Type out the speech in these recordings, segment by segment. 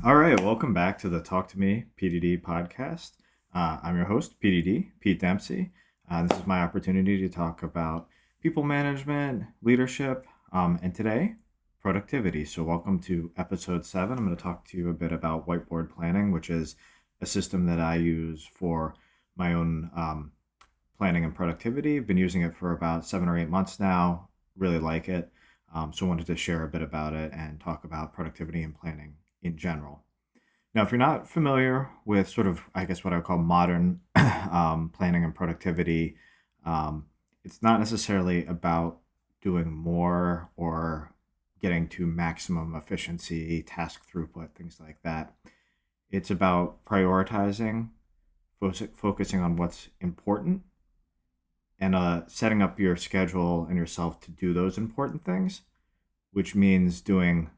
All right, welcome back to the Talk to Me PDD podcast. I'm your host, PDD, Pete Dempsey. This is my opportunity to talk about people management, leadership, and today, productivity. So, welcome to episode 7. I'm going to talk to you a bit about Whiteboard Planning, which is a system that I use for my own planning and productivity. I've been using it for about 7 or 8 months now, really like it. So, I wanted to share a bit about it and talk about productivity and planning in general. Now, if you're not familiar with sort of, I guess, what I would call modern planning and productivity, um, it's not necessarily about doing more or getting to maximum efficiency, task throughput, things like that. It's about prioritizing, focusing on what's important, and setting up your schedule and yourself to do those important things, which means doing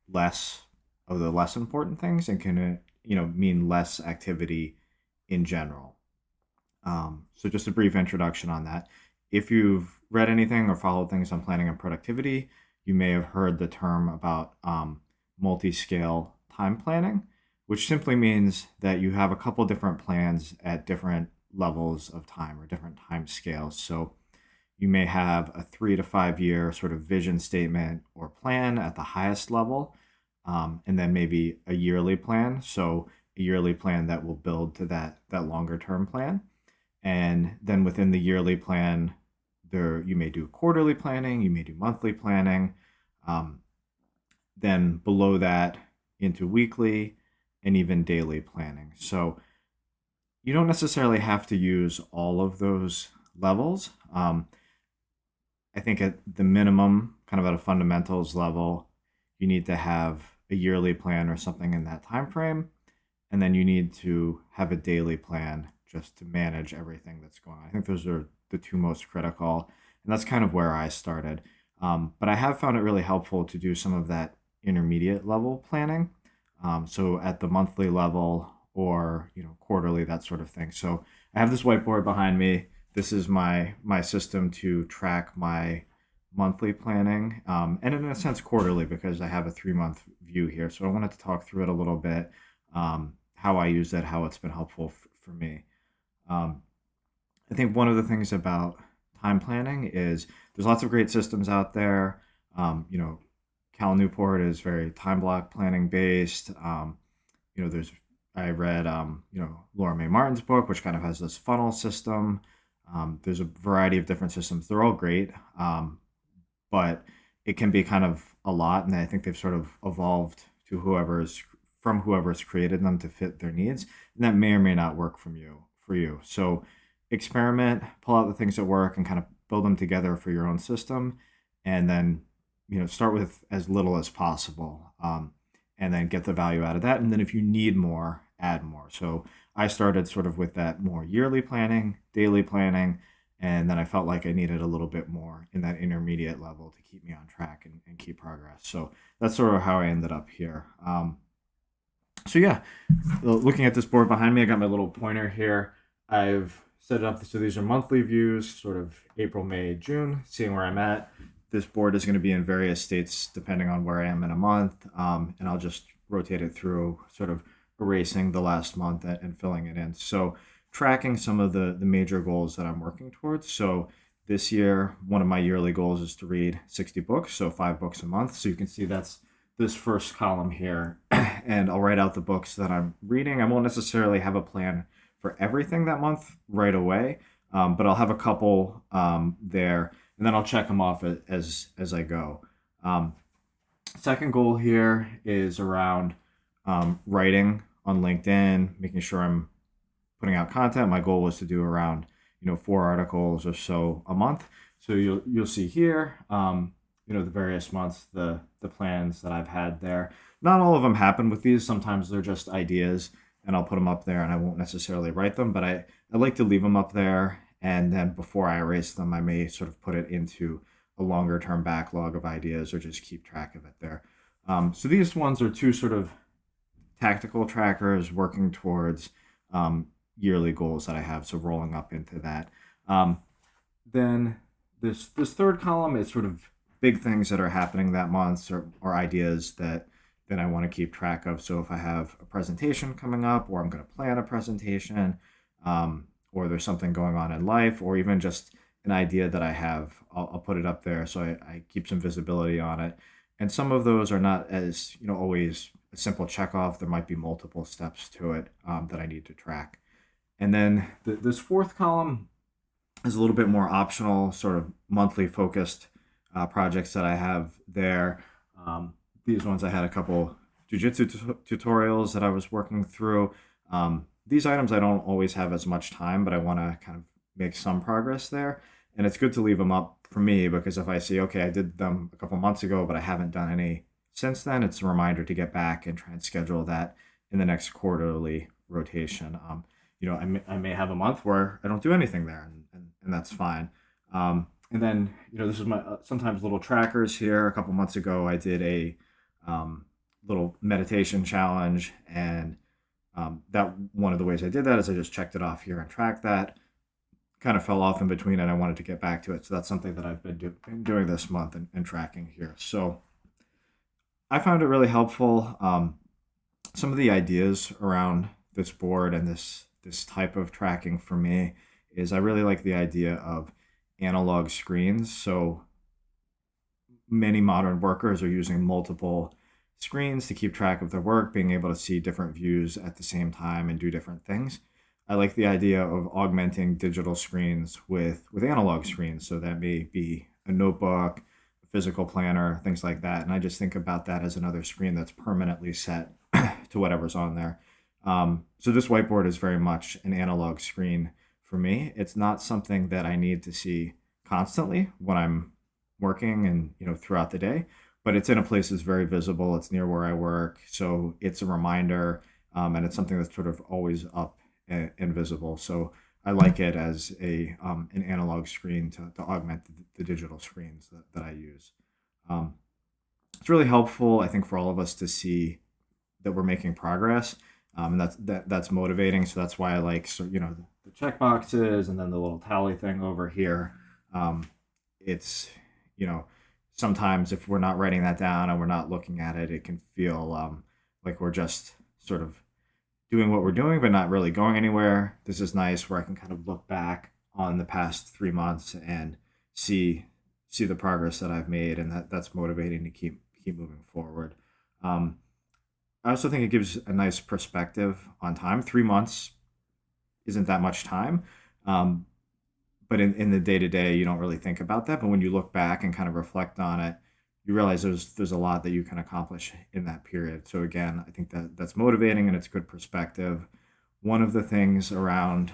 less of the less important things and can mean less activity in general. So just a brief introduction on that. If you've read anything or followed things on planning and productivity, you may have heard the term about multi-scale time planning, which simply means that you have a couple different plans at different levels of time or different time scales. So you may have a 3 to 5 year sort of vision statement or plan at the highest level, and then maybe a yearly plan. So a yearly plan that will build to that longer term plan, and then within the yearly plan, there you may do quarterly planning, you may do monthly planning, um, then below that into weekly and even daily planning. So you don't necessarily have to use all of those levels. I think at the minimum, kind of at a fundamentals level, you need to have a yearly plan or something in that time frame, and then you need to have a daily plan just to manage everything that's going on. I think those are the two most critical, and that's kind of where I started. But I have found it really helpful to do some of that intermediate level planning. So at the monthly level or quarterly, that sort of thing. So I have this whiteboard behind me. This is my system to track my monthly planning, and in a sense quarterly, because I have a 3 month view here. So I wanted to talk through it a little bit, how I use it, how it's been helpful for me. Um, I think one of the things about time planning is there's lots of great systems out there. Cal Newport is very time block planning based. There's I read Laura Mae Martin's book, which kind of has this funnel system. There's a variety of different systems. They're all great, but it can be kind of a lot, and I think they've sort of evolved to whoever's created them to fit their needs, and that may or may not work for you. So experiment, pull out the things that work, and kind of build them together for your own system, and then start with as little as possible, and then get the value out of that. And then if you need more, add more. So I started sort of with that more yearly planning, daily planning, and then I felt like I needed a little bit more in that intermediate level to keep me on track and keep progress. So that's sort of how I ended up here. So yeah, looking at this board behind me, I got my little pointer here. I've set it up so these are monthly views, sort of April, May, June, seeing where I'm at. This board is going to be in various states depending on where I am in a month, and I'll just rotate it through, sort of erasing the last month and filling it in. So tracking some of the major goals that I'm working towards. So this year, one of my yearly goals is to read 60 books, so 5 books a month. So you can see that's this first column here, and I'll write out the books that I'm reading. I won't necessarily have a plan for everything that month right away, but I'll have a couple there, and then I'll check them off as I go. Um, Second goal here is around writing on LinkedIn, making sure I'm putting out content. My goal was to do around 4 articles or so a month. So you'll see here, the various months, the plans that I've had there. Not all of them happen with these. Sometimes they're just ideas, and I'll put them up there, and I won't necessarily write them. But I like to leave them up there, and then before I erase them, I may sort of put it into a longer term backlog of ideas, or just keep track of it there. So these ones are two sort of tactical trackers working towards yearly goals that I have, so rolling up into that. Then this third column is sort of big things that are happening that month, or ideas that that I want to keep track of. So if I have a presentation coming up, or I'm going to plan a presentation, or there's something going on in life, or even just an idea that I have, I'll put it up there so I keep some visibility on it. And some of those are not as, always a simple check off. There might be multiple steps to it that I need to track. And then this fourth column is a little bit more optional, sort of monthly focused projects that I have there. These ones, I had a couple jujitsu tutorials that I was working through. These items I don't always have as much time, but I want to kind of make some progress there. And it's good to leave them up for me, because if I see, okay, I did them a couple months ago, but I haven't done any since then, it's a reminder to get back and try and schedule that in the next quarterly rotation. I may have a month where I don't do anything there, and that's fine. And then, this is my sometimes little trackers here. A couple months ago, I did a little meditation challenge, and that one of the ways I did that is I just checked it off here and tracked that. Kind of fell off in between, and I wanted to get back to it. So that's something that I've been doing this month and tracking here. So I found it really helpful. Some of the ideas around this board and this type of tracking for me is I really like the idea of analog screens. So many modern workers are using multiple screens to keep track of their work, being able to see different views at the same time and do different things. I like the idea of augmenting digital screens with analog screens. So that may be a notebook, a physical planner, things like that. And I just think about that as another screen that's permanently set to whatever's on there. So this whiteboard is very much an analog screen for me. It's not something that I need to see constantly when I'm working and throughout the day, but it's in a place that's very visible. It's near where I work, so it's a reminder, and it's something that's sort of always up and visible. So I like it as an analog screen to augment the digital screens that I use. It's really helpful, I think, for all of us to see that we're making progress, and that's motivating. So that's why I like the check boxes and then the little tally thing over here. It's sometimes if we're not writing that down and we're not looking at it, it can feel like we're just sort of doing what we're doing, but not really going anywhere. This is nice where I can kind of look back on the past 3 months and see the progress that I've made, and that's motivating to keep moving forward. I also think it gives a nice perspective on time. 3 months isn't that much time, but in the day to day, you don't really think about that. But when you look back and kind of reflect on it, you realize there's a lot that you can accomplish in that period. So again, I think that's motivating and it's good perspective. One of the things around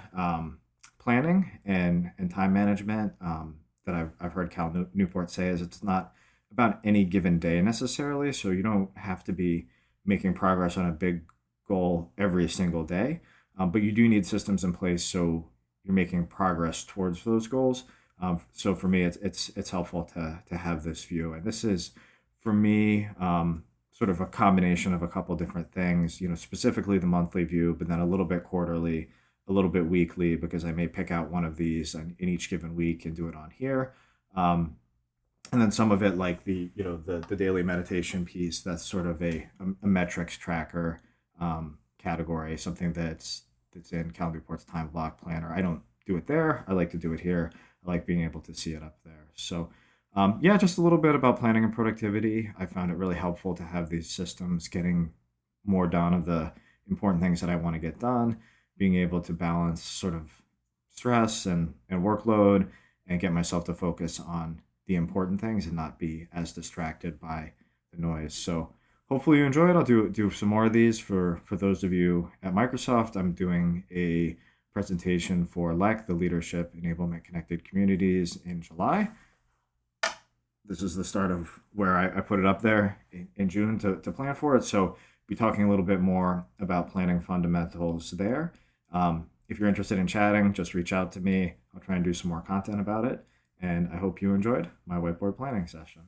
planning and time management that I've heard Cal Newport say is it's not about any given day necessarily. So you don't have to be making progress on a big goal every single day, but you do need systems in place so you're making progress towards those goals. So for me, it's helpful to have this view, and this is for me sort of a combination of a couple different things. Specifically the monthly view, but then a little bit quarterly, a little bit weekly, because I may pick out one of these in each given week and do it on here. And then some of it, like the daily meditation piece, that's sort of a metrics tracker category, something that's in Cal Newport's time block planner. I don't do it there. I like to do it here. I like being able to see it up there. So just a little bit about planning and productivity. I found it really helpful to have these systems, getting more done of the important things that I want to get done, being able to balance sort of stress and workload and get myself to focus on the important things and not be as distracted by the noise. So hopefully you enjoy it. I'll do some more of these for those of you at Microsoft. I'm doing a presentation for LEC, the Leadership Enablement Connected Communities, in July. This is the start of where I put it up there in June to plan for it. So be talking a little bit more about planning fundamentals there. If you're interested in chatting, just reach out to me. I'll try and do some more content about it. And I hope you enjoyed my whiteboard planning session.